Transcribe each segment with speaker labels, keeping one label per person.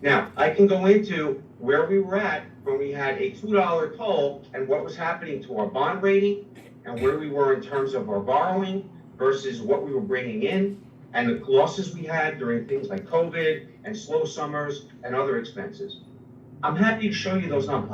Speaker 1: Now, I can go into where we were at when we had a $2 toll and what was happening to our bond rating and where we were in terms of our borrowing versus what we were bringing in and the losses we had during things like COVID and slow summers and other expenses. I'm happy to show you those numbers.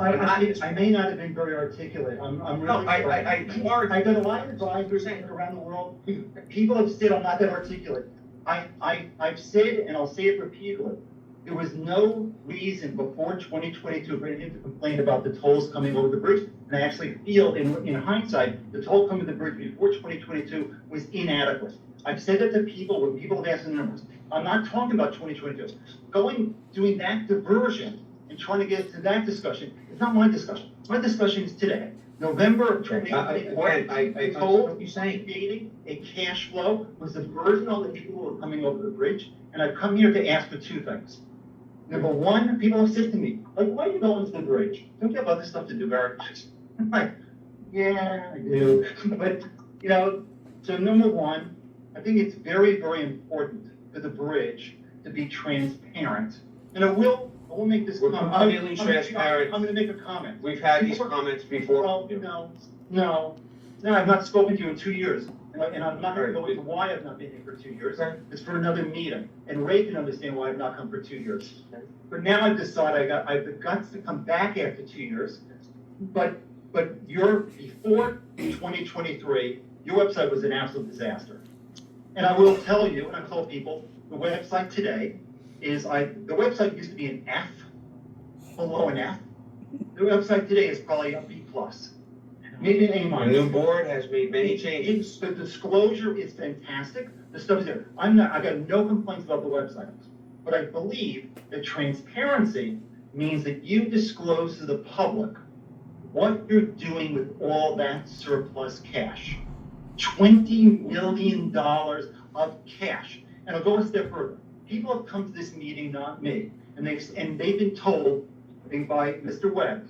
Speaker 2: I may not have been very articulate. I'm really sorry.
Speaker 1: You are.
Speaker 2: I've got a lot of advisors around the world. People have said I'm not that articulate. I've said, and I'll say it repeatedly, there was no reason before 2022 for anyone to complain about the tolls coming over the bridge. And I actually feel, in hindsight, the toll coming over the bridge before 2022 was inadequate. I've said that to people when people have asked the numbers. I'm not talking about 2022. Doing that diversion and trying to get to that discussion, it's not my discussion. My discussion is today, November of 2024.
Speaker 1: I told what you're saying.
Speaker 2: Creating a cash flow was the burden on the people who are coming over the bridge. And I've come here to ask for two things. Number one, people have said to me, like, why are you going to the bridge? Don't you have other stuff to do, Barry? I'm like, yeah, I do. But, so number one, I think it's very, very important for the bridge to be transparent. And I will make this comment.
Speaker 1: We're completely transparent.
Speaker 2: I'm going to make a comment.
Speaker 1: We've had these comments before.
Speaker 2: Well, no, I've not spoken to you in 2 years. And I'm not going to go into why I've not been here for 2 years. Okay. It's for another meeting. And Ray can understand why I've not come for 2 years. Okay. But now I've decided I have the guts to come back after 2 years. But before 2023, your website was an absolute disaster. And I will tell you, and I've told people, the website today is the website used to be an F, below an F. The website today is probably a B plus. Maybe an A-.
Speaker 1: The new board has made many changes.
Speaker 2: The disclosure is fantastic. The stuff is there. I got no complaints about the website. But I believe that transparency means that you disclose to the public what you're doing with all that surplus cash. $20 million of cash. And I'll go a step further. People have come to this meeting, not me, and they've been told, I think by Mr. Webb,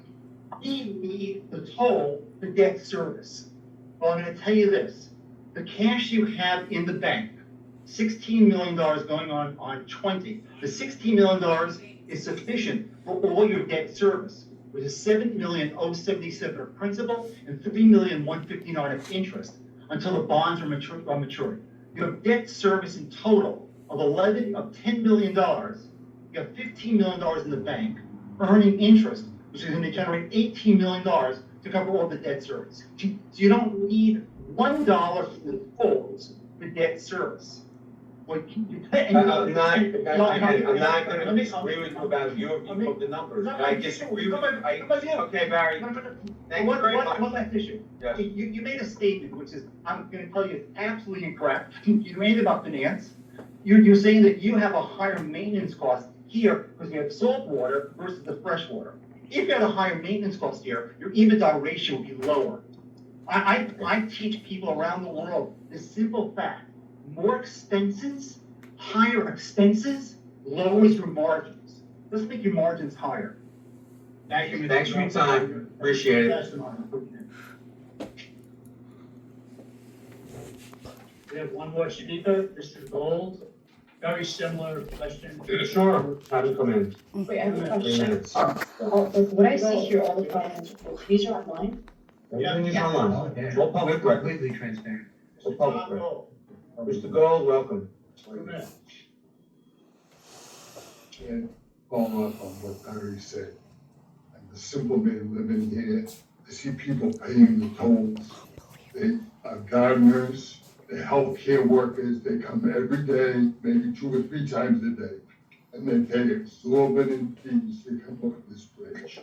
Speaker 2: we need the toll for debt service. Well, I'm going to tell you this. The cash you have in the bank, $16 million going on 20. The $16 million is sufficient for all your debt service, which is $7,077,000 of principal and $3,159,000 of interest until the bonds are maturing. You have debt service in total of $10 million. You have $15 million in the bank, earning interest, which is going to generate $18 million to cover all the debt service. So you don't need $1 for the tolls for debt service.
Speaker 1: I'm not going to disagree with you about the numbers. I disagree with you. Okay, Barry. Thank you very much.
Speaker 2: One last issue.
Speaker 1: Yes.
Speaker 2: You made a statement, which is, I'm going to tell you, it's absolutely incorrect. You made it about finance. You're saying that you have a higher maintenance cost here because you have salt water versus the fresh water. If you had a higher maintenance cost here, your EBITDA ratio would be lower. I teach people around the world this simple fact. More expenses, higher expenses, lowers your margins. Doesn't make your margins higher.
Speaker 1: Thanks for your time. Appreciate it.
Speaker 3: We have one more speaker, Mr. Gold. Very similar question.
Speaker 1: Sure. Have to come in.
Speaker 4: Wait, I have a
Speaker 1: 3
Speaker 4: question.
Speaker 1: minutes.
Speaker 4: What I see here, all the comments, these are online?
Speaker 1: Everything is online. It's all public record.
Speaker 5: Completely transparent.
Speaker 1: It's all public record. Mr. Gold, welcome.
Speaker 6: And follow up on what Barry said. I'm a simple man living here. I see people paying the tolls. They are gardeners, they're healthcare workers. They come every day, maybe 2 or 3 times a day, and they pay exorbitant fees to come over this bridge.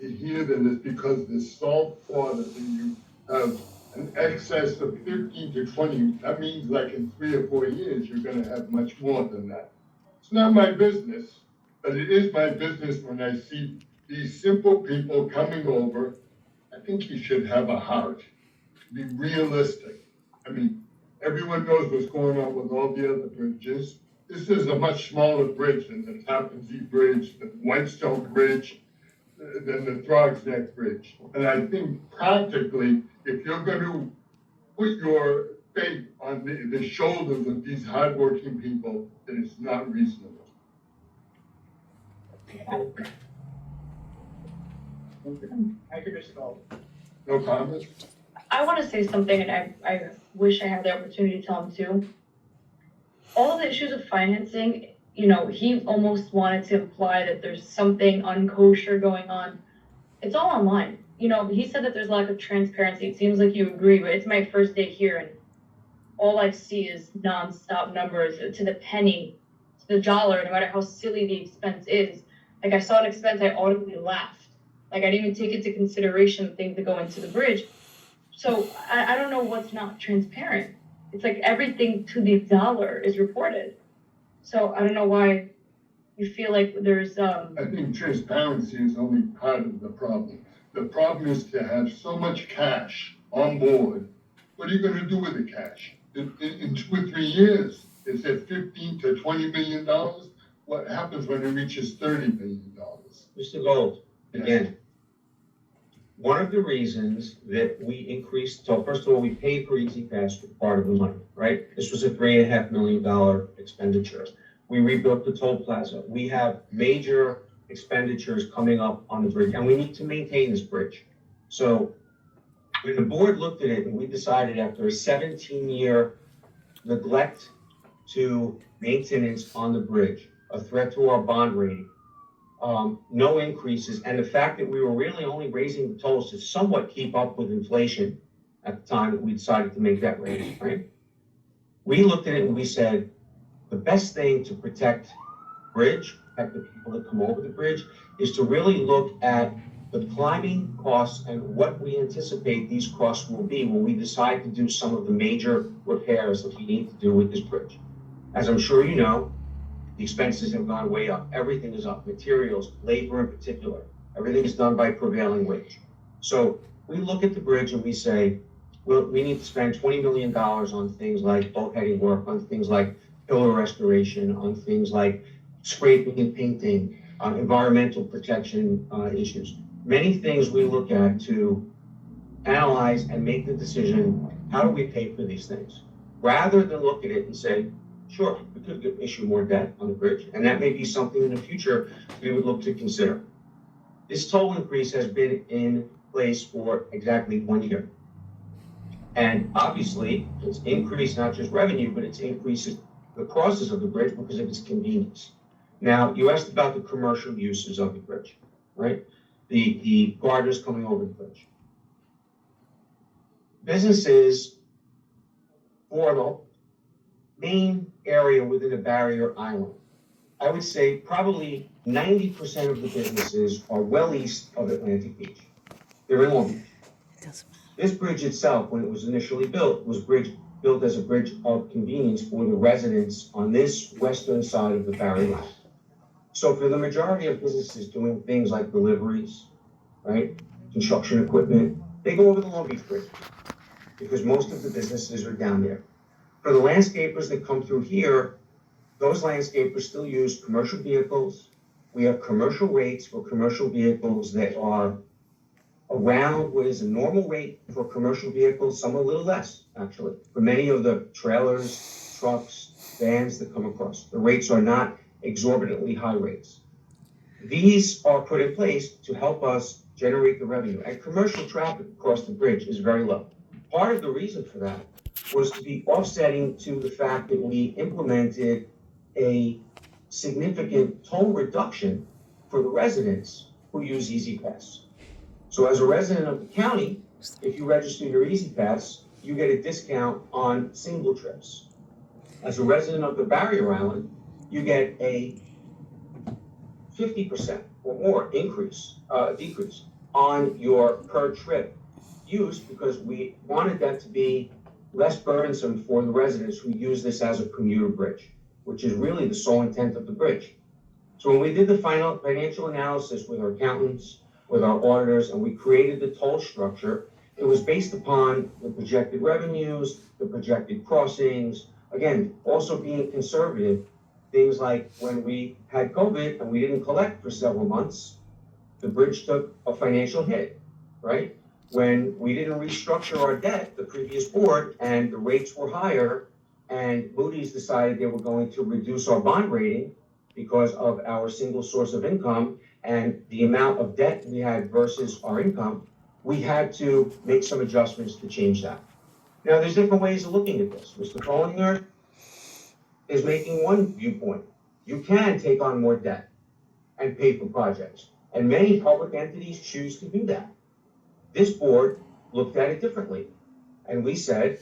Speaker 6: To hear that it's because the salt water that you have an excess of 15 to 20, that means like in 3 or 4 years, you're going to have much more than that. It's not my business, but it is my business when I see these simple people coming over. I think you should have a heart, be realistic. I mean, everyone knows what's going on with all the other bridges. This is a much smaller bridge than the Tappan Zee Bridge, the Whitestone Bridge, than the Throgs Neck Bridge. And I think practically, if you're going to put your faith on the shoulders of these hardworking people, then it's not reasonable.
Speaker 3: I could just go.
Speaker 6: No comment?
Speaker 4: I want to say something, and I wish I had the opportunity to tell him too. All the issues of financing, he almost wanted to imply that there's something unkosher going on. It's all online. He said that there's lack of transparency. It seems like you agree, but it's my first day here, and all I see is nonstop numbers to the penny, to the dollar, no matter how silly the expense is. Like, I saw an expense, I audibly laughed. Like, I didn't even take into consideration things that go into the bridge. So I don't know what's not transparent. It's like everything to the dollar is reported. So I don't know why you feel like there's
Speaker 6: I think transparency is only part of the problem. The problem is to have so much cash on board. What are you gonna do with the cash? In 2 or 3 years, it's at $15 to $20 million. What happens when it reaches $30 million?
Speaker 1: Mr. Gold,
Speaker 6: Yes.
Speaker 1: again, one of the reasons that we increased, so first of all, we paid for Easy Pass for part of the money, right? This was a $3.5 million expenditure. We rebuilt the toll plaza. We have major expenditures coming up on the bridge, and we need to maintain this bridge. So when the board looked at it, and we decided after a 17-year neglect to maintenance on the bridge, a threat to our bond rating, no increases, and the fact that we were really only raising the tolls to somewhat keep up with inflation at the time that we decided to make that raise, right? We looked at it and we said, the best thing to protect bridge, protect the people that come over the bridge, is to really look at the climbing costs and what we anticipate these costs will be when we decide to do some of the major repairs that we need to do with this bridge. As I'm sure you know, the expenses have gone way up. Everything is up, materials, labor in particular. Everything is done by prevailing wage. So we look at the bridge and we say, well, we need to spend $20 million on things like bulkheading work, on things like pillar restoration, on things like scraping and painting, environmental protection issues. Many things we look at to analyze and make the decision, how do we pay for these things? Rather than look at it and say, sure, we could issue more debt on the bridge, and that may be something in the future we would look to consider. This toll increase has been in place for exactly 1 year. And obviously, it's increased not just revenue, but it's increased the costs of the bridge because of its convenience. Now, you asked about the commercial uses of the bridge, right? The gardeners coming over the bridge. Businesses for the main area within the barrier island, I would say probably 90% of the businesses are well east of Atlantic Beach. They're in Long Beach. This bridge itself, when it was initially built, was built as a bridge of convenience for the residents on this western side of the barrier island. So for the majority of businesses doing things like deliveries, right, construction equipment, they go over the Long Beach Bridge because most of the businesses are down there. For the landscapers that come through here, those landscapers still use commercial vehicles. We have commercial rates for commercial vehicles that are around what is a normal rate for commercial vehicles, some a little less, actually. For many of the trailers, trucks, vans that come across, the rates are not exorbitantly high rates. These are put in place to help us generate the revenue. And commercial traffic across the bridge is very low. Part of the reason for that was to be offsetting to the fact that we implemented a significant toll reduction for the residents who use Easy Pass. So as a resident of the county, if you register your Easy Pass, you get a discount on single trips. As a resident of the barrier island, you get a 50% or more decrease on your per trip use, because we wanted that to be less burdensome for the residents who use this as a commuter bridge, which is really the sole intent of the bridge. So when we did the final financial analysis with our accountants, with our auditors, and we created the toll structure, it was based upon the projected revenues, the projected crossings, again, also being conservative. Things like when we had COVID and we didn't collect for several months, the bridge took a financial hit, right? When we didn't restructure our debt, the previous board, and the rates were higher, and Moody's decided they were going to reduce our bond rating, because of our single source of income and the amount of debt we had versus our income, we had to make some adjustments to change that. Now, there's different ways of looking at this. Mr. Follinger is making one viewpoint. You can take on more debt and pay for projects, and many public entities choose to do that. This board looked at it differently, and we said,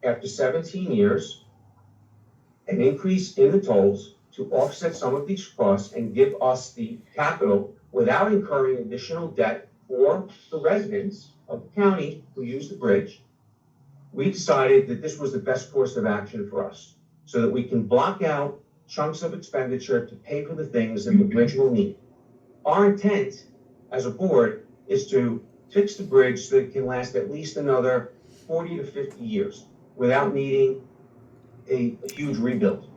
Speaker 1: after 17 years, an increase in the tolls to offset some of these costs and give us the capital without incurring additional debt for the residents of the county who use the bridge, we decided that this was the best course of action for us, so that we can block out chunks of expenditure to pay for the things that the bridge will need. Our intent as a board is to fix the bridge so that it can last at least another 40 to 50 years without needing a huge rebuild.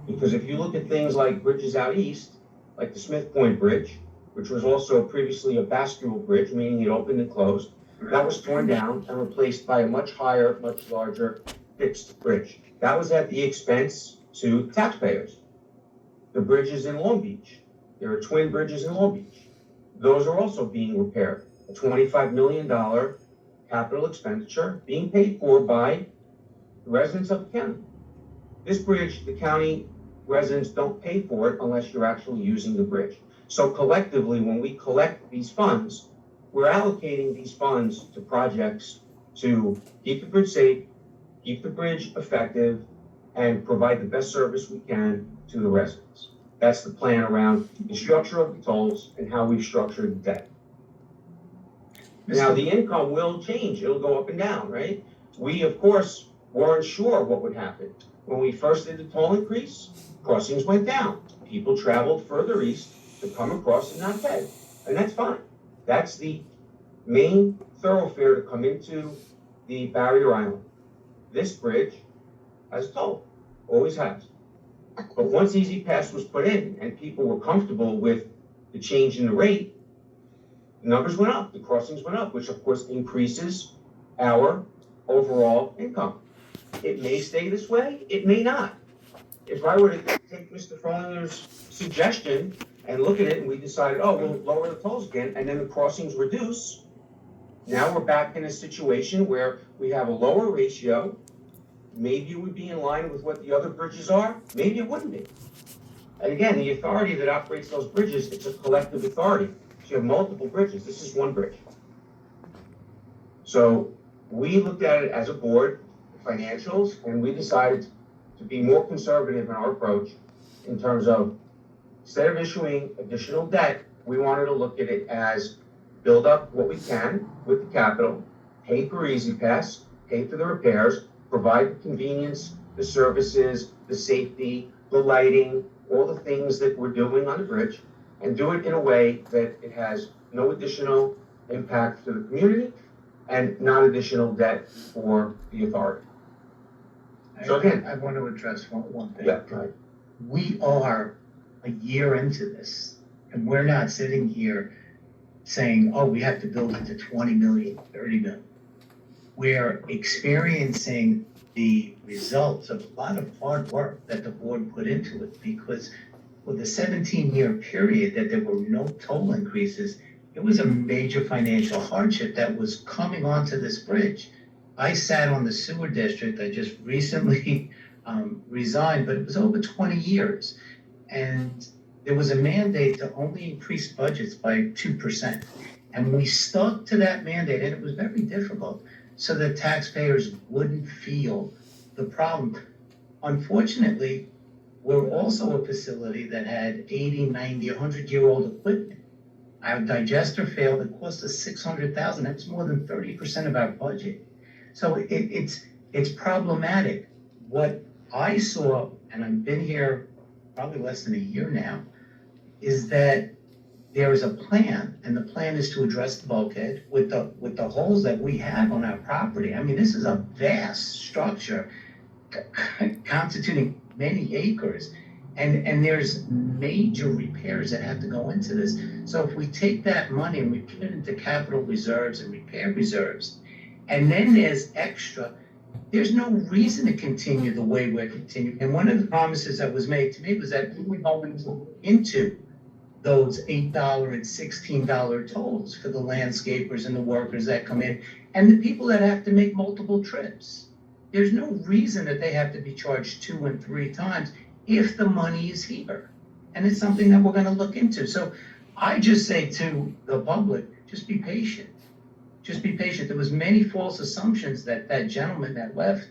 Speaker 1: Because if you look at things like bridges out east, like the Smith Point Bridge, which was also previously a bascule bridge, meaning it opened and closed, that was torn down and replaced by a much higher, much larger fixed bridge. That was at the expense to taxpayers. The bridges in Long Beach, there are twin bridges in Long Beach. Those are also being repaired. A $25 million capital expenditure being paid for by the residents of the county. This bridge, the county residents don't pay for it unless you're actually using the bridge. So collectively, when we collect these funds, we're allocating these funds to projects to keep the bridge safe, keep the bridge effective, and provide the best service we can to the residents. That's the plan around the structure of the tolls and how we've structured the debt. Now, the income will change. It'll go up and down, right? We, of course, weren't sure what would happen. When we first did the toll increase, crossings went down. People traveled further east to come across and not pay. And that's fine. That's the main thoroughfare to come into the barrier island. This bridge has a toll, always has. But once Easy Pass was put in and people were comfortable with the change in the rate, the numbers went up, the crossings went up, which of course increases our overall income. It may stay this way, it may not. If I were to take Mr. Frolinger's suggestion and look at it and we decided, oh, we'll lower the tolls again, and then the crossings reduce, now we're back in a situation where we have a lower ratio. Maybe it would be in line with what the other bridges are, maybe it wouldn't be. And again, the authority that operates those bridges, it's a collective authority. So you have multiple bridges, this is one bridge. So we looked at it as a board, financials, and we decided to be more conservative in our approach in terms of, instead of issuing additional debt, we wanted to look at it as build up what we can with the capital, pay for Easy Pass, pay for the repairs, provide the convenience, the services, the safety, the lighting, all the things that we're doing on the bridge, and do it in a way that it has no additional impact to the community and not additional debt for the authority. So again,
Speaker 5: I want to address one thing.
Speaker 1: Yeah, right.
Speaker 5: We are a year into this, and we're not sitting here saying, oh, we have to build it to 20 million, 30 million. We're experiencing the results of a lot of hard work that the board put into it, because with a 17-year period that there were no toll increases, it was a major financial hardship that was coming onto this bridge. I sat on the sewer district. I just recently resigned, but it was over 20 years. And there was a mandate to only increase budgets by 2%. And we stuck to that mandate, and it was very difficult, so that taxpayers wouldn't feel the problem. Unfortunately, we're also a facility that had 80, 90, 100-year-old equipment. Our digester failed. It cost us $600,000. That's more than 30% of our budget. So it's problematic. What I saw, and I've been here probably less than a year now, is that there is a plan, and the plan is to address the bulkhead with the holes that we have on our property. I mean, this is a vast structure constituting many acres, and there's major repairs that have to go into this. So if we take that money and we put it into capital reserves and repair reserves, and then there's extra, There's no reason to continue the way we're continuing. And one of the promises that was made to me was that we would go into those $8 and $16 tolls for the landscapers and the workers that come in and the people that have to make multiple trips. There's no reason that they have to be charged 2 and 3 times if the money is here. And it's something that we're gonna look into. So I just say to the public, just be patient. Just be patient. There was many false assumptions that that gentleman that left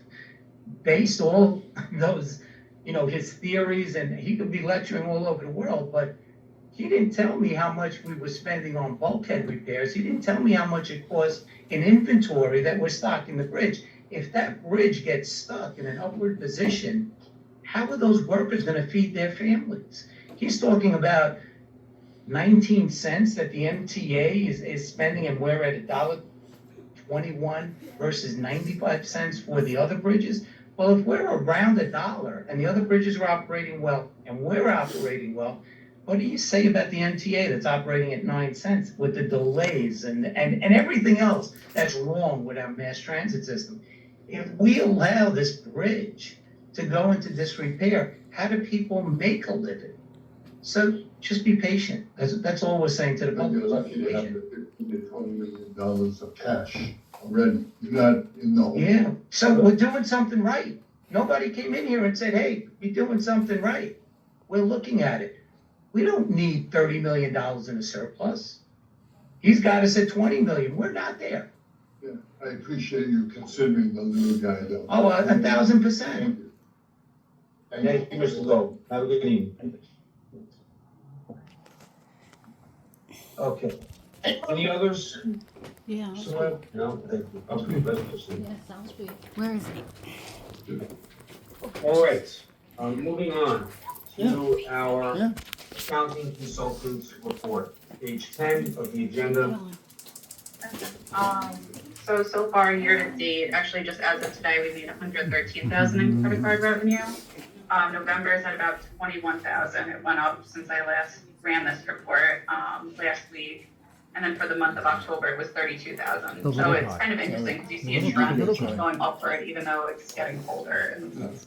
Speaker 5: based all those, his theories, and he could be lecturing all over the world, but he didn't tell me how much we were spending on bulkhead repairs. He didn't tell me how much it cost in inventory that we're stocking the bridge. If that bridge gets stuck in an upward position, how are those workers gonna feed their families? He's talking about 19 cents that the MTA is spending, and we're at $1.21 versus 95 cents for the other bridges. Well, if we're around $1 and the other bridges are operating well and we're operating well, what do you say about the MTA that's operating at 9 cents with the delays and everything else that's wrong with our mass transit system? If we allow this bridge to go into disrepair, how do people make a living? So just be patient. That's all we're saying to the
Speaker 6: But you're
Speaker 5: public.
Speaker 6: lucky to have the $15 to $20 million of cash already. You're not in the hole.
Speaker 5: Yeah, so we're doing something right. Nobody came in here and said, hey, you're doing something right. We're looking at it. We don't need $30 million in a surplus. He's got us at 20 million. We're not there.
Speaker 6: Yeah, I appreciate you considering the little guy though.
Speaker 5: Oh, 1,000%.
Speaker 6: Thank you.
Speaker 1: Thank you, Mr. Gold. Have a good evening. Okay. Any others?
Speaker 7: Yeah,
Speaker 1: Sir? No, thank you. Okay, let's proceed.
Speaker 7: yeah, sounds good. Where is it?
Speaker 1: All right, moving on to our accounting consultants report, page 10 of the agenda.
Speaker 8: So far, year to date, actually just as of today, we made 113,000 in credit card revenue. November is at about 21,000. It went up since I last ran this report, last week. And then for the month of October, it was 32,000. So it's kind of interesting because you see a trend going upward, even though it's getting colder. And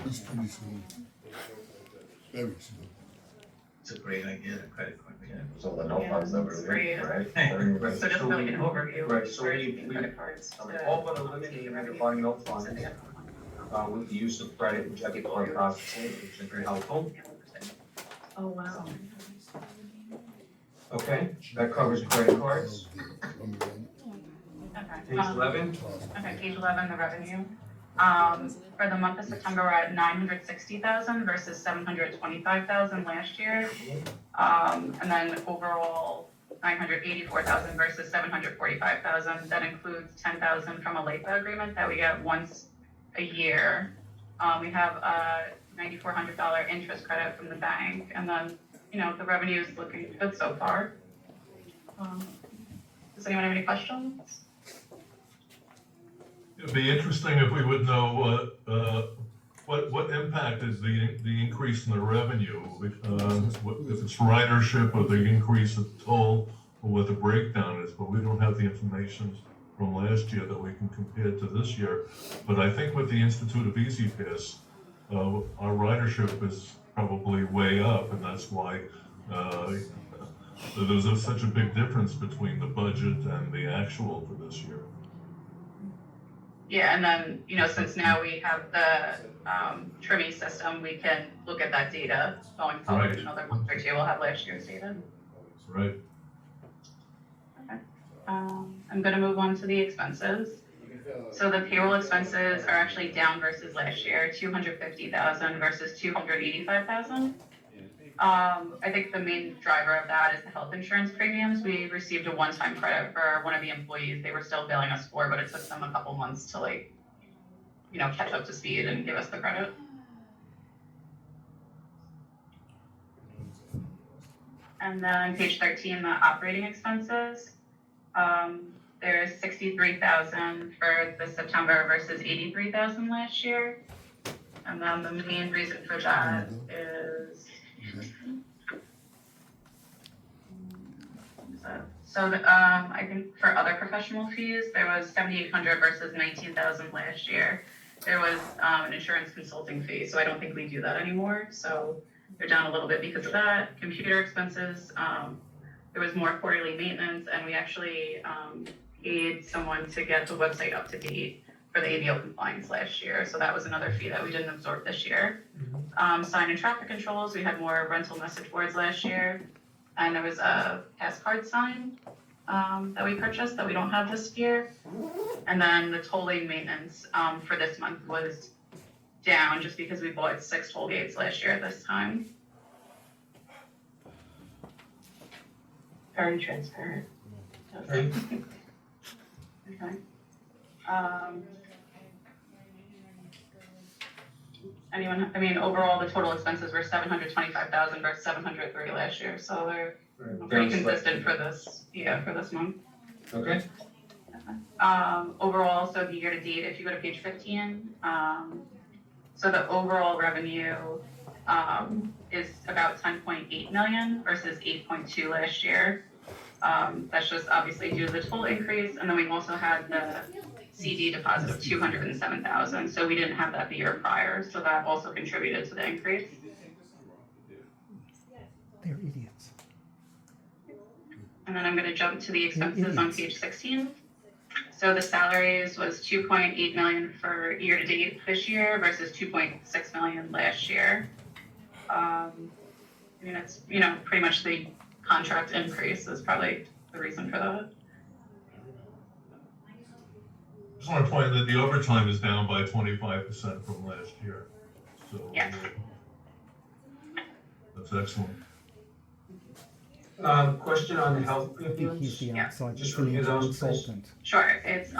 Speaker 6: It's pretty soon. Very soon.
Speaker 5: It's a great idea, the credit card.
Speaker 1: So the
Speaker 8: no funds that were
Speaker 1: right? Right.
Speaker 8: So just like an overview.
Speaker 1: Right, so we
Speaker 8: credit cards.
Speaker 1: all but eliminating regarding no funds, with the use of credit and debit card processing, which is very helpful.
Speaker 8: Oh, wow.
Speaker 1: Okay, that covers credit cards.
Speaker 8: Okay.
Speaker 1: Page 11.
Speaker 8: Okay, page 11, the revenue. For the month of September, we're at 960,000 versus 725,000 last year. And then overall, 984,000 versus 745,000. That includes 10,000 from a LAPA agreement that we get once a year. We have a $9,400 interest credit from the bank, and then, the revenue is looking good so far. Does anyone have any questions?
Speaker 9: It'd be interesting if we would know what impact is the increase in the revenue, if it's ridership or the increase of toll, or what the breakdown is, but we don't have the information from last year that we can compare to this year. But I think with the Institute of Easy Pass, our ridership is probably way up, and that's why there's such a big difference between the budget and the actual for this year.
Speaker 8: Yeah, and then, since now we have the trimming system, we can look at that data going forward.
Speaker 9: Right.
Speaker 8: Another month or two, we'll have last year's data.
Speaker 9: Right.
Speaker 8: Okay. I'm gonna move on to the expenses. So the payroll expenses are actually down versus last year, 250,000 versus 285,000. I think the main driver of that is the health insurance premiums. We received a one-time credit for one of the employees they were still billing us for, but it took them a couple months to catch up to speed and give us the credit. And then page 13, the operating expenses. There's 63,000 for the September versus 83,000 last year. And then the main reason for that is So, I think for other professional fees, there was 7,800 versus 19,000 last year. There was, an insurance consulting fee, so I don't think we do that anymore, so they're down a little bit because of that. Computer expenses, there was more quarterly maintenance, and we actually, paid someone to get the website up to date for the ABO compliance last year, so that was another fee that we didn't absorb this year. Sign and traffic controls, we had more rental message boards last year, and there was a pass card sign that we purchased that we don't have this year. And then the tolling maintenance for this month was down just because we bought 6 toll gates last year at this time. Very transparent.
Speaker 1: Okay.
Speaker 8: Okay. Anyone, I mean, overall, the total expenses were 725,000 versus 703 last year, so they're pretty consistent for this, for this month.
Speaker 1: Okay.
Speaker 8: Overall, so the year to date, if you go to page 15, so the overall revenue, is about 10.8 million versus 8.2 last year. That's just obviously due to the toll increase, and then we also had the CD deposit of 207,000, so we didn't have that the year prior, so that also contributed to the increase.
Speaker 10: They're idiots.
Speaker 8: And then I'm gonna jump to the expenses on page 16. So the salaries was 2.8 million for year to date this year versus 2.6 million last year. I mean, it's, pretty much the contract increase is probably the reason for that.
Speaker 9: Just want to point out that the overtime is down by 25% from last year, so.
Speaker 8: Yes.
Speaker 9: That's excellent.
Speaker 1: Question on the health
Speaker 10: I think
Speaker 1: premiums?
Speaker 10: he's the
Speaker 8: Yeah.
Speaker 10: outside,
Speaker 1: Just
Speaker 10: he's the
Speaker 1: review those, please.
Speaker 10: consultant.
Speaker 8: Sure, it's,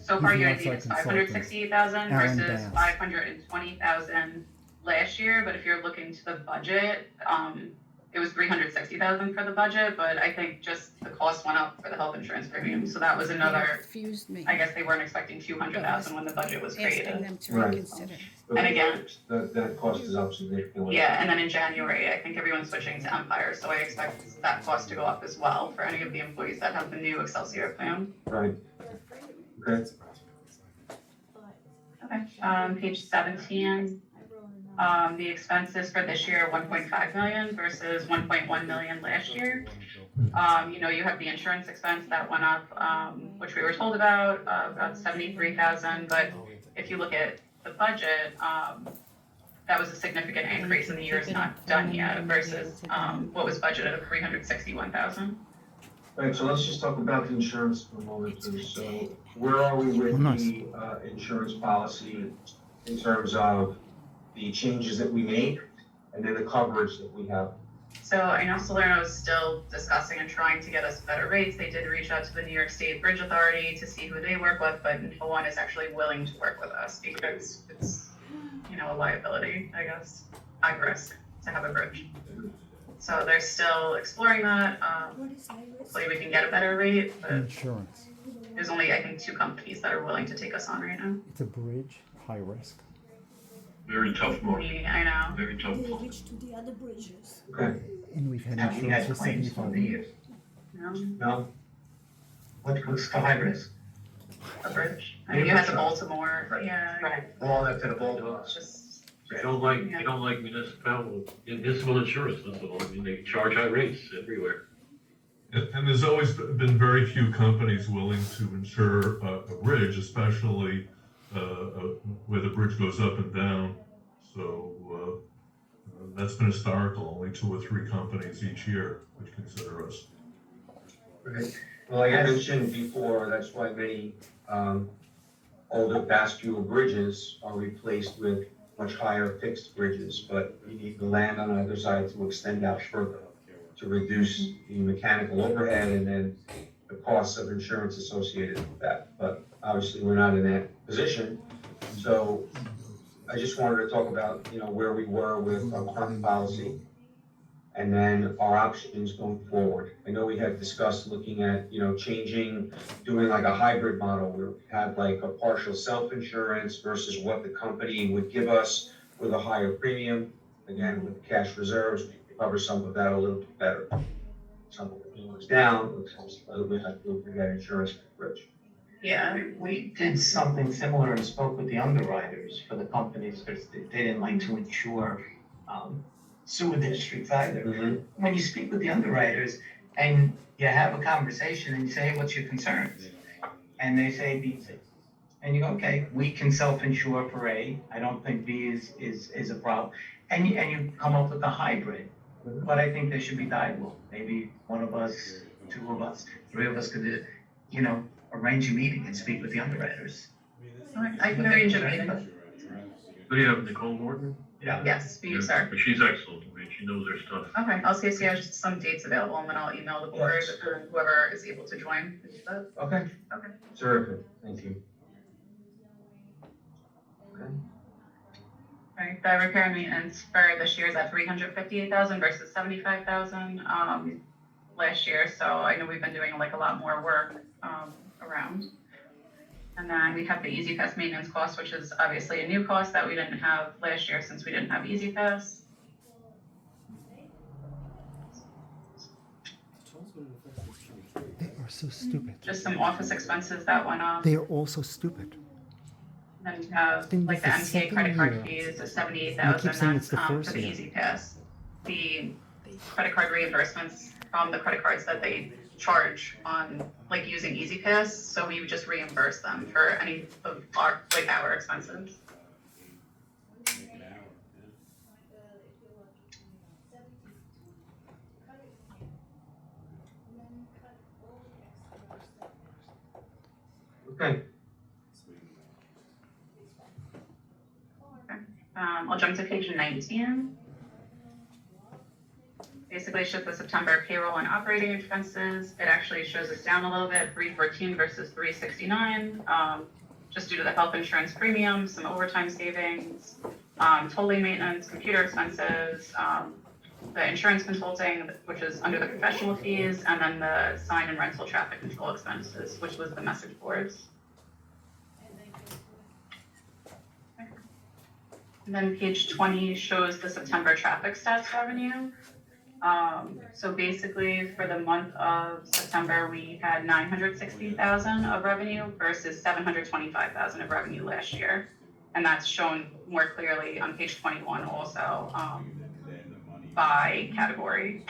Speaker 8: so far year to date, it's 568,000
Speaker 10: Aaron
Speaker 8: versus
Speaker 10: Bass.
Speaker 8: 520,000 last year, but if you're looking to the budget, it was 360,000 for the budget, but I think just the cost went up for the health insurance premium, so that was another,
Speaker 7: Confused me.
Speaker 8: I guess they weren't expecting 200,000 when the budget was
Speaker 7: Asking
Speaker 8: created.
Speaker 7: them to
Speaker 1: Right.
Speaker 7: reconsider.
Speaker 8: And again,
Speaker 1: That cost is up significantly.
Speaker 8: yeah, and then in January, I think everyone's switching to Empire, so I expect that cost to go up as well for any of the employees that have the new Excelsior plan.
Speaker 1: Right. Okay.
Speaker 8: Okay, page 17, the expenses for this year, 1.5 million versus 1.1 million last year. You have the insurance expense that went up, which we were told about 73,000, but if you look at the budget, that was a significant increase, and the year's not done yet versus what was budgeted of 361,000.
Speaker 1: Right, so let's just talk about the insurance for a moment, too. So where are we with the insurance policy in terms of the changes that we make and then the coverage that we have?
Speaker 8: So I know Salerno is still discussing and trying to get us better rates. They did reach out to the New York State Bridge Authority to see who they work with, but no one is actually willing to work with us because it's, a liability, I guess, high risk to have a bridge. So they're still exploring that. Hopefully we can get a better rate, but
Speaker 10: Insurance.
Speaker 8: there's only, I think, 2 companies that are willing to take us on right now.
Speaker 10: It's a bridge, high risk.
Speaker 11: Very tough market,
Speaker 8: I know.
Speaker 11: very tough.
Speaker 1: Okay,
Speaker 10: And we've had
Speaker 5: Have you
Speaker 10: insurance
Speaker 5: had
Speaker 10: for
Speaker 5: claims
Speaker 10: 75
Speaker 5: over the
Speaker 10: years.
Speaker 5: years?
Speaker 8: No,
Speaker 1: no?
Speaker 5: What's the high risk?
Speaker 8: a bridge. I mean, you had the Baltimore, yeah.
Speaker 5: Right. All up to the Baltimore.
Speaker 8: It's just,
Speaker 11: They don't like municipal insurance, that's all. I mean, they charge high rates everywhere.
Speaker 9: And there's always been very few companies willing to insure a bridge, especially where the bridge goes up and down. So that's been historical, only 2 or 3 companies each year would consider us.
Speaker 1: Right. Well, like I mentioned before, that's why many older vascular bridges are replaced with much higher fixed bridges, but you need the land on either side to extend out further to reduce the mechanical overhead and then the costs of insurance associated with that. But obviously, we're not in that position. So I just wanted to talk about, where we were with our current policy and then our options going forward. I know we had discussed looking at, changing, doing like a hybrid model where we had like a partial self-insurance versus what the company would give us with a higher premium. Again, with the cash reserves, we could cover some of that a little bit better. some of it was down, we had to get insurance for the bridge.
Speaker 8: Yeah,
Speaker 5: We did something similar and spoke with the underwriters for the companies, because they didn't like to insure, sewer districts either. When you speak with the underwriters and you have a conversation and you say, hey, what's your concerns? And they say B, C. And you go, okay, we can self-insure for A, I don't think B is a problem. And you come up with a hybrid, but I think they should be dialogue. Maybe one of us, two of us, three of us could, arrange a meeting and speak with the underwriters.
Speaker 8: I can arrange a meeting.
Speaker 11: Who do you have, Nicole Morton?
Speaker 5: Yeah.
Speaker 8: Yes, we use her.
Speaker 11: But she's excellent, I mean, she knows her stuff.
Speaker 8: Okay, I'll see if she has some dates available, and then I'll email the board, or whoever is able to join.
Speaker 1: Okay,
Speaker 8: Okay.
Speaker 1: terrific, thank you. Okay.
Speaker 8: Right, the repair and maintenance for this year is at 358,000 versus 75,000, last year, so I know we've been doing like a lot more work, around. And then we have the Easy Pass maintenance cost, which is obviously a new cost that we didn't have last year since we didn't have Easy Pass.
Speaker 10: They are so stupid.
Speaker 8: Just some office expenses that went up.
Speaker 10: They are all so stupid.
Speaker 8: Then we have
Speaker 10: Been
Speaker 8: like the
Speaker 10: with the
Speaker 8: MTA
Speaker 10: second
Speaker 8: credit card
Speaker 10: year.
Speaker 8: fees of 78,000,
Speaker 10: And they keep saying it's
Speaker 8: that's
Speaker 10: the
Speaker 8: for
Speaker 10: first
Speaker 8: the
Speaker 10: year.
Speaker 8: Easy Pass. The credit card reimbursements from the credit cards that they charge on like using Easy Pass, so we would just reimburse them for any of our expenses.
Speaker 1: Okay,
Speaker 8: I'll jump to page 19. Basically, it's just the September payroll and operating expenses. It actually shows us down a little bit, 314 versus 369, just due to the health insurance premium, some overtime savings, tolling maintenance, computer expenses, the insurance consulting, which is under the professional fees, and then the sign and rental traffic control expenses, which was the message boards. And then page 20 shows the September traffic stats revenue. So basically for the month of September, we had 960,000 of revenue versus 725,000 of revenue last year. And that's shown more clearly on page 21 also, by category.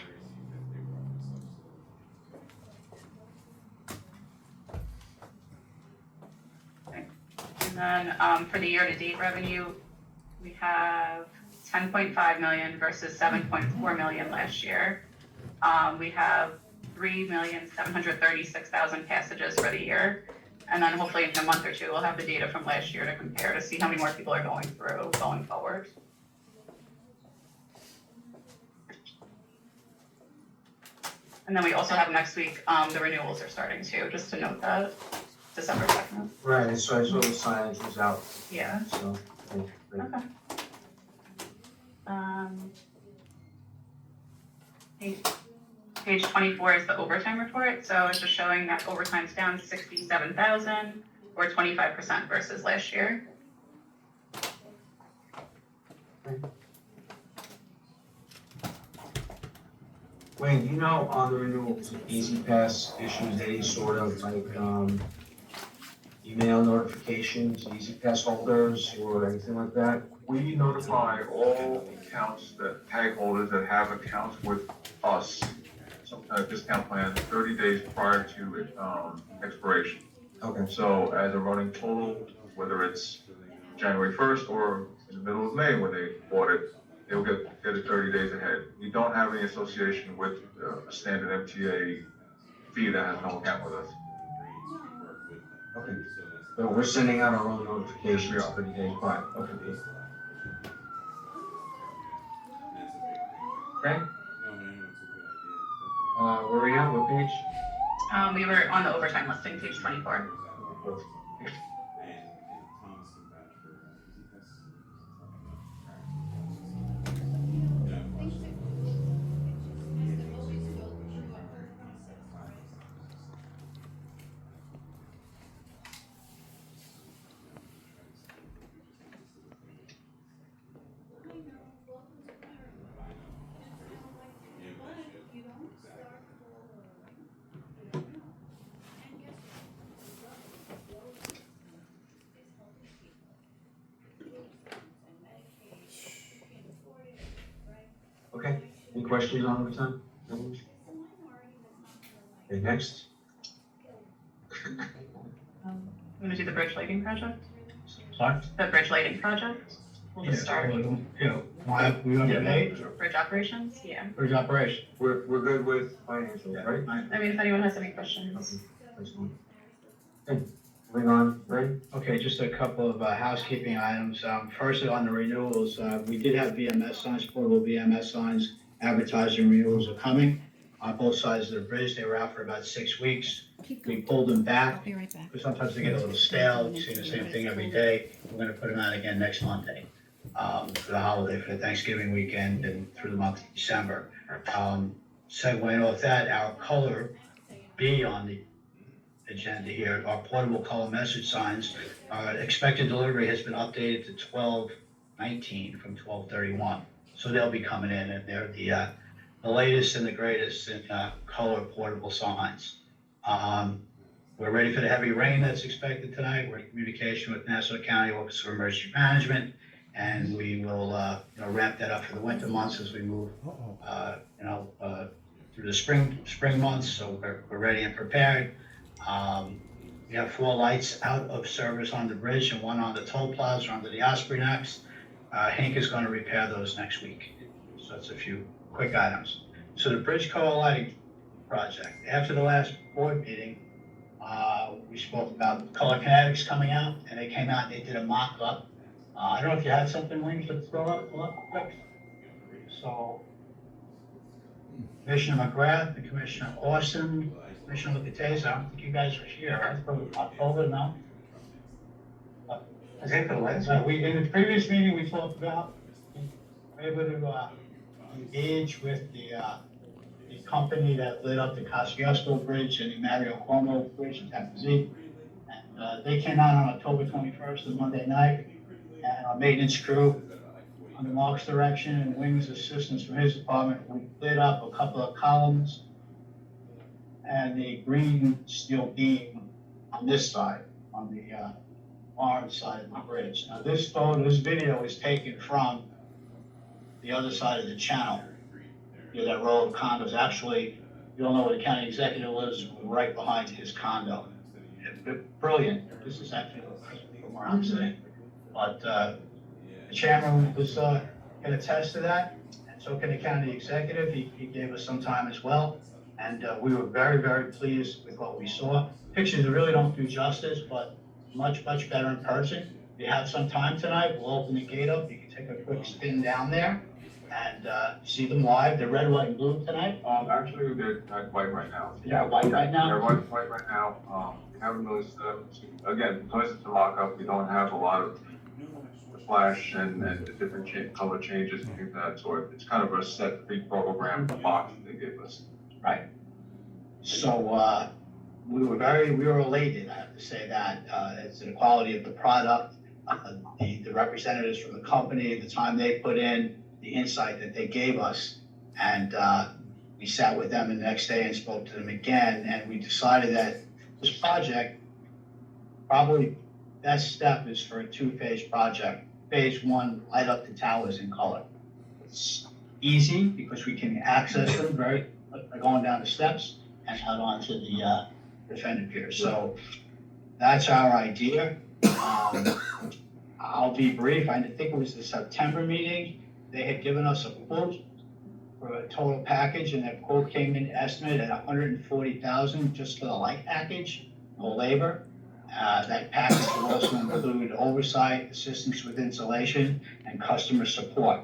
Speaker 8: Okay. And then for the year-to-date revenue, we have 10.5 million versus 7.4 million last year. We have 3,736,000 passages for the year. And then hopefully in a month or two, we'll have the data from last year to compare to see how many more people are going through going forward. And then we also have next week, the renewals are starting too, just to note that, December 2nd.
Speaker 1: right, so I saw the signage was out,
Speaker 8: Yeah.
Speaker 1: so, thank you.
Speaker 8: Okay. Page 24 is the overtime report, so it's just showing that overtime's down 67,000 or 25% versus last year.
Speaker 1: Wayne, do you know on the renewal Easy Pass issues any sort of like, email notifications, Easy Pass holders or anything like that?
Speaker 12: We notify all accounts tag holders that have accounts with us, some kind of discount plan, 30 days prior to expiration.
Speaker 1: Okay.
Speaker 12: So as a running total, whether it's January 1st or in the middle of May when they bought it, they'll get it 30 days ahead. We don't have any association with a standard MTA fee that has no account with us.
Speaker 1: Okay. So we're sending out our own notifications 30 days prior. Okay. Okay. Where are we at? What page?
Speaker 8: We were on the overtime listing, page 24.
Speaker 1: Any questions on overtime? Okay, next.
Speaker 8: I'm gonna do the bridge lighting project,
Speaker 2: Sorry?
Speaker 8: the bridge lighting project. We'll just start.
Speaker 2: We underpaid,
Speaker 8: Bridge operations, yeah.
Speaker 2: bridge operation.
Speaker 1: We're good with financials, right?
Speaker 8: I mean, if anyone has any questions.
Speaker 1: Excellent. Okay, moving on, Ray?
Speaker 13: Okay, just a couple of housekeeping items. Firstly, on the renewals, we did have VMS signs, portable VMS signs, advertising renewals are coming on both sides of the bridge. They were out for about 6 weeks.
Speaker 7: Keep
Speaker 13: We
Speaker 7: going.
Speaker 13: pulled them
Speaker 7: I'll
Speaker 13: back,
Speaker 7: be right back.
Speaker 13: because sometimes they get a little stale, you see the same thing every day. We're gonna put them out again next Monday, for the holiday, for the Thanksgiving weekend and through the month of December. Segueing off that, our color B on the agenda here, our portable color message signs, expected delivery has been updated to 12/19 from 12/31. So they'll be coming in, and they're the latest and the greatest in color portable signs. We're ready for the heavy rain that's expected tonight. We're in communication with Nassau County Office of Emergency Management, and we will ramp that up for the winter months as we move through the spring months. So we're ready and prepared. We have 4 lights out of service on the bridge and 1 on the toll plaza under the Osprey necks. Hank is going to repair those next week. So that's a few quick items. So the bridge color lighting project, after the last board meeting, we spoke about Color Kinetics coming out, and they came out and they did a mock-up. I don't know if you had something, Wayne, to throw up quick. So Commissioner McGrath and Commissioner Austin, Commissioner Lucatese, I don't think you guys were here, right? From October, no?
Speaker 5: I think the last
Speaker 13: In the previous meeting, we talked about, we were able to engage with the company that lit up the Kosciuszko Bridge and the Mario Cuomo Bridge in Tennessee. And they came out on October 21st, the Monday night, and our maintenance crew, under Mark's direction and Wing's assistance from his department, we lit up a couple of columns and the green steel beam on this side, on the orange side of the bridge. Now this video is taken from the other side of the channel. That row of condos, actually, you don't know where the county executive lives, right behind his condo. Brilliant. This is actually from where I'm sitting. But the chairman can attest to that, and so can the county executive. He gave us some time as well, and we were very, very pleased with what we saw. Pictures really don't do justice, but much, much better in person. If you have some time tonight, we'll open the gate up. You can take a quick spin down there and see them live. They're red, white, and blue tonight.
Speaker 12: Actually, they're white right now.
Speaker 13: Yeah, white right now.
Speaker 12: They're white right now. We haven't really again, because it's a mock-up, we don't have a lot of flash and the different color changes and things of that sort. It's kind of a set pre-programmed box that they gave us.
Speaker 13: Right. So we were elated, I have to say that, as to the quality of the product, the representatives from the company, the time they put in, the insight that they gave us. And we sat with them the next day and spoke to them again, and we decided that this project, probably best step is for a 2-phase project. Phase 1, light up the towers in color. It's easy because we can access them by going down the steps and out onto the defendant pier. So that's our idea. I'll be brief. I think it was the September meeting. They had given us a quote for a total package, and that quote came in estimated at $140,000 just for the light package, no labor. That package will also include oversight, assistance with installation, and customer support.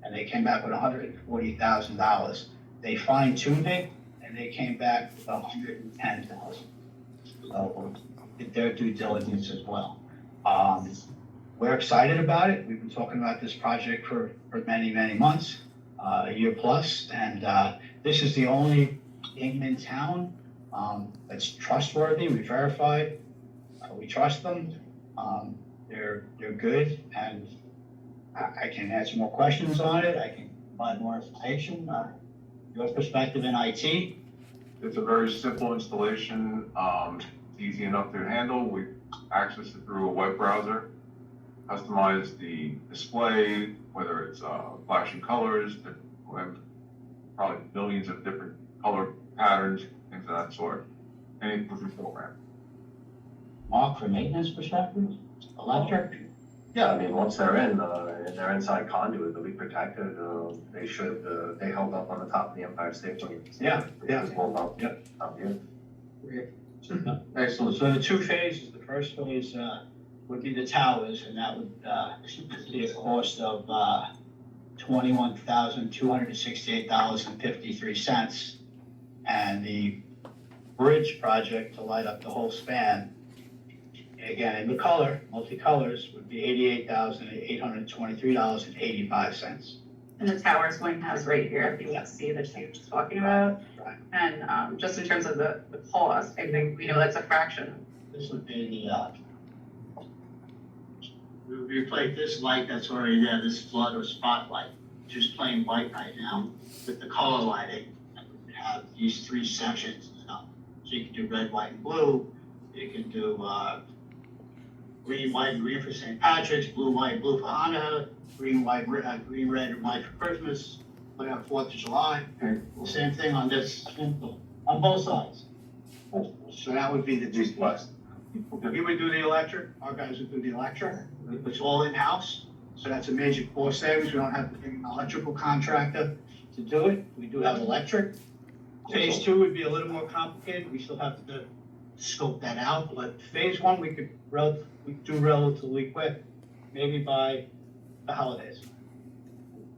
Speaker 13: And they came back with $140,000. They fine-tuned it, and they came back with $110,000. So did their due diligence as well. We're excited about it. We've been talking about this project for many, many months, a year plus, and this is the only Ingman town that's trustworthy. We verified, we trust them. They're good, and I can answer more questions on it. I can provide more information. Your perspective in IT.
Speaker 12: It's a very simple installation, easy enough to handle. We access it through a web browser. Customize the display, whether it's flashing colors, millions of different color patterns, things of that sort. Any program.
Speaker 13: Mark, for maintenance perspective, electric,
Speaker 14: Yeah, I mean, once they're in, and they're inside conduit, they'll be protected, they should, they held up on the top of the Empire State Building.
Speaker 13: Yeah, yeah.
Speaker 14: Just hold up.
Speaker 13: Yep.
Speaker 14: Up here.
Speaker 13: Excellent. So the two phases, the first phase, would be the towers, and that would, be a cost of, $21,268.53. And the bridge project to light up the whole span, again, in the color, multicolors, would be $88,823.85.
Speaker 8: And the tower's going to have right here, if you want to see that she was talking about.
Speaker 13: Right.
Speaker 8: And, just in terms of the cost, I think, that's a fraction.
Speaker 13: This would be the, we would replace this light that's already there, this flood or spotlight, just plain white right now, with the color lighting. And we would have these three sections, so you can do red, white, and blue. You can do, green, white, and green for St. Patrick's, blue, white, blue for Hanukkah, green, white, green, red, and white for Christmas, like on 4th of July. Same thing on this, on both sides. So that would be the two plus. We would do the electric, our guys would do the electric, it's all in-house, so that's a major cost savings, we don't have to bring an electrical contractor to do it, we do have electric. Phase two would be a little more complicated, we still have to scope that out, but phase one, we could do relatively quick, maybe by the holidays.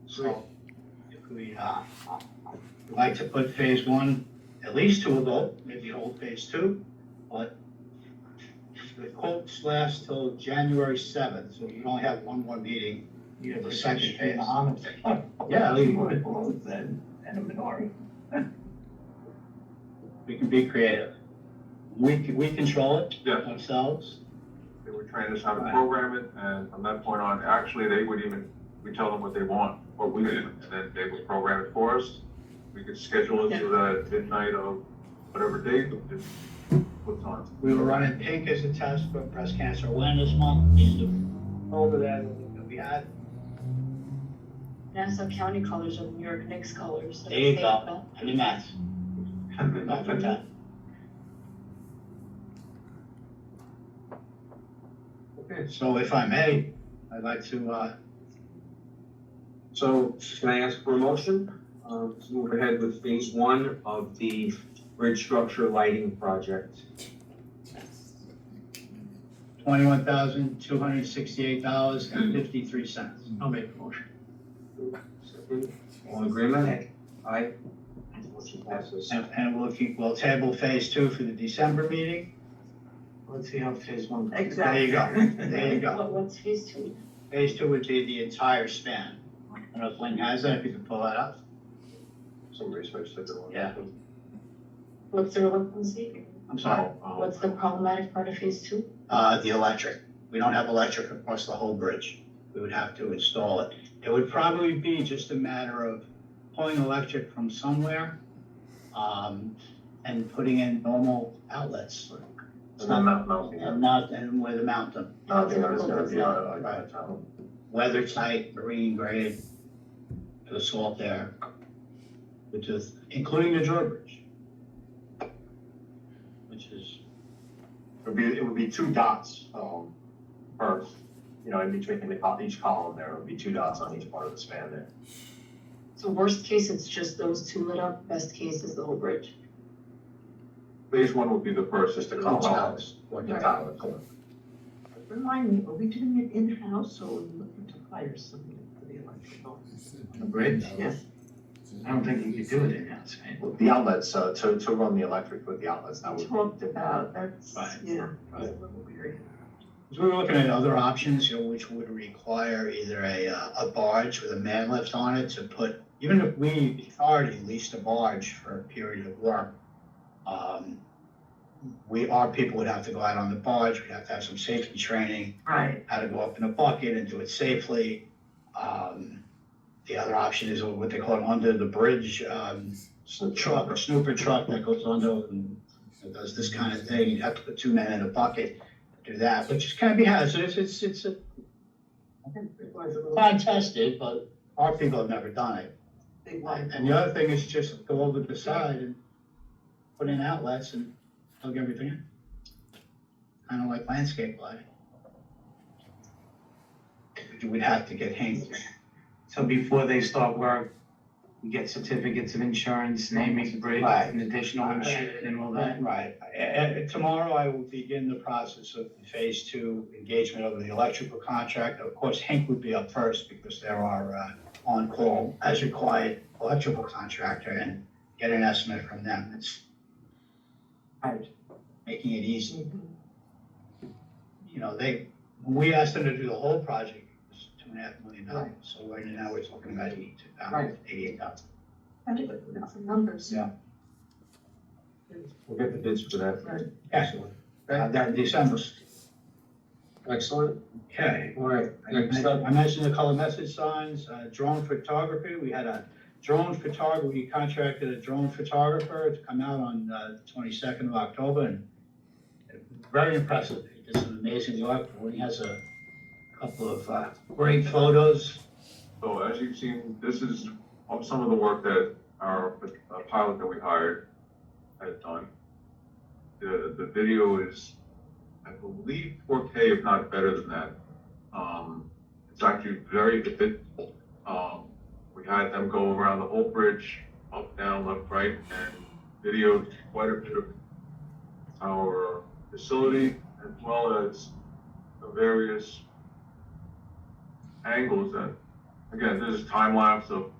Speaker 13: So, if we, we'd like to put phase one, at least to a vote, maybe hold phase two, but the quotes last till January 7th, so you only have one more meeting, you have the second phase. Yeah, we would. And a minority. We can be creative. We control it ourselves.
Speaker 12: They would train us how to program it, and from that point on, actually, we tell them what they want, what we did, and then they would program it for us. We could schedule it to the midnight of whatever date, just what's on.
Speaker 13: We were running pink as a test for breast cancer awareness month, over that we had.
Speaker 4: Nassau County colors are New York Knicks colors.
Speaker 13: There you go, any math. Not for that.
Speaker 1: Okay,
Speaker 13: So if I may, I'd like to,
Speaker 1: so can I ask for a motion? To move ahead with phase one of the bridge structure lighting project.
Speaker 13: $21,268.53. I'll make a motion.
Speaker 1: Second, all in agreement? Aye. Motion passes.
Speaker 13: And we'll table phase two for the December meeting. Let's see how phase one goes.
Speaker 4: Exactly.
Speaker 13: There you go, there you go.
Speaker 4: What's phase two?
Speaker 13: Phase two would be the entire span. I don't know if Lynn has that, if you can pull that up.
Speaker 14: Somebody switched it to one.
Speaker 13: Yeah.
Speaker 4: What's the reluctancy?
Speaker 13: I'm sorry.
Speaker 4: What's the problematic part of phase two?
Speaker 13: The electric. We don't have electric across the whole bridge. We would have to install it. It would probably be just a matter of pulling electric from somewhere, and putting in normal outlets. It's not
Speaker 14: mounting.
Speaker 13: and where to mount them.
Speaker 14: Right.
Speaker 13: Weather tight, marine grade, for the salt there, which is, including the drawbridge. Which is,
Speaker 14: It would be two dots, per, in between each column there, would be two dots on each part of the span there.
Speaker 4: So worst case, it's just those two lit up, best case is the whole bridge.
Speaker 12: Phase one would be the first, just to
Speaker 14: The
Speaker 12: come out.
Speaker 14: towers, like the towers.
Speaker 15: Remind me, are we doing it in-house or are we looking to hire somebody for the electrical?
Speaker 13: the bridge.
Speaker 15: Yes.
Speaker 13: I don't think you could do it in-house, man.
Speaker 14: With the outlets, to run the electric with the outlets, that
Speaker 15: We
Speaker 14: would.
Speaker 15: talked about, that's,
Speaker 13: Right.
Speaker 15: yeah,
Speaker 13: Right.
Speaker 15: it's a little weird.
Speaker 13: So we were looking at other options, which would require either a barge with a man lift on it to put, even if we, the authority, leased a barge for a period of work, our people would have to go out on the barge, we'd have to have some safety training,
Speaker 15: Right.
Speaker 13: how to go up in a bucket and do it safely. The other option is what they call an under the bridge, truck, a snooper truck that goes under and does this kind of thing. You'd have to put two men in a bucket, do that, which can be hazardous. It's a,
Speaker 15: I think it was a little.
Speaker 13: not tested, but our people have never done it.
Speaker 15: Big one.
Speaker 13: And the other thing is just go over the side and put in outlets and plug everything in. Kind of like landscape lighting. We'd have to get Hank.
Speaker 5: So before they start work, we get certificates of insurance, naming bridge,
Speaker 13: Right.
Speaker 5: and additional insurance and all that.
Speaker 13: Right. Tomorrow I will begin the process of the phase 2 engagement of the electrical contract. Of course, Hank would be up first because they're our on-call as required electrical contractor and get an estimate from them. It's hard, making it easy. You know, when we asked them to do the whole project, it was $2.5 million. So right now we're talking about $88,000.
Speaker 15: I did put out some numbers.
Speaker 13: Yeah.
Speaker 16: We'll get the bids for that.
Speaker 15: Right.
Speaker 13: Excellent. That December.
Speaker 16: Excellent.
Speaker 13: Okay.
Speaker 16: All right, next up.
Speaker 13: I mentioned the color message signs, drone photography. We had a drone photographer, we contracted a drone photographer to come out on the 22nd of October, and very impressive. He did some amazing work. He has a couple of great photos.
Speaker 12: So as you've seen, this is some of the work that our pilot that we hired had done. The video is, I believe, 4K, if not better than that. It's actually very vivid. We had them go around the whole bridge, up, down, left, right, and videoed quite a bit of our facility, as well as the various angles that, again, this is time lapse of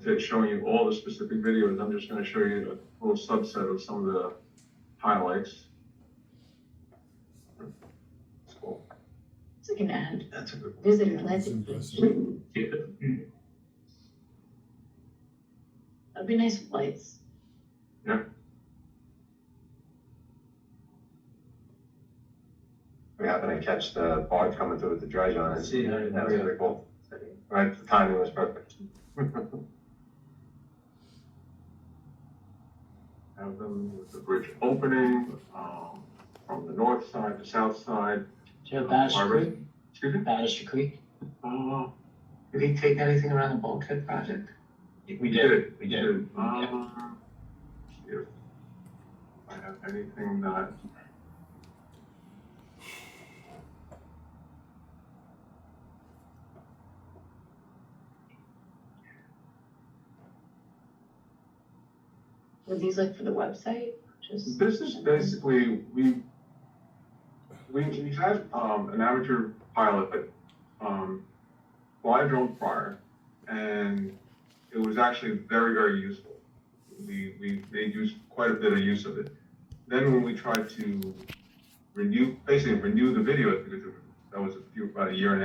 Speaker 12: instead of showing you all the specific videos, I'm just gonna show you a little subset of some of the highlights. That's cool.
Speaker 4: It's like an ad.
Speaker 12: That's a good one.
Speaker 4: Visit Atlantic Beach. That'd be nice with lights.
Speaker 12: Yeah.
Speaker 14: We happened to catch the barge coming through with the dredge on it.
Speaker 16: See,
Speaker 14: That was pretty cool. Right, the timing was perfect.
Speaker 12: Have them with the bridge opening, from the north side to south side.
Speaker 5: Do you have Bannister Creek?
Speaker 12: Excuse me?
Speaker 5: Bannister Creek?
Speaker 12: Uh,
Speaker 5: Did he take anything around the bulkhead project?
Speaker 13: We did.
Speaker 12: See if I have anything that.
Speaker 4: Were these like for the website? Just.
Speaker 12: This is basically, we had, an amateur pilot that, fly a drone prior, and it was actually very, very useful. We made quite a bit of use of it. Then when we tried to renew the video, because that was about a year and a half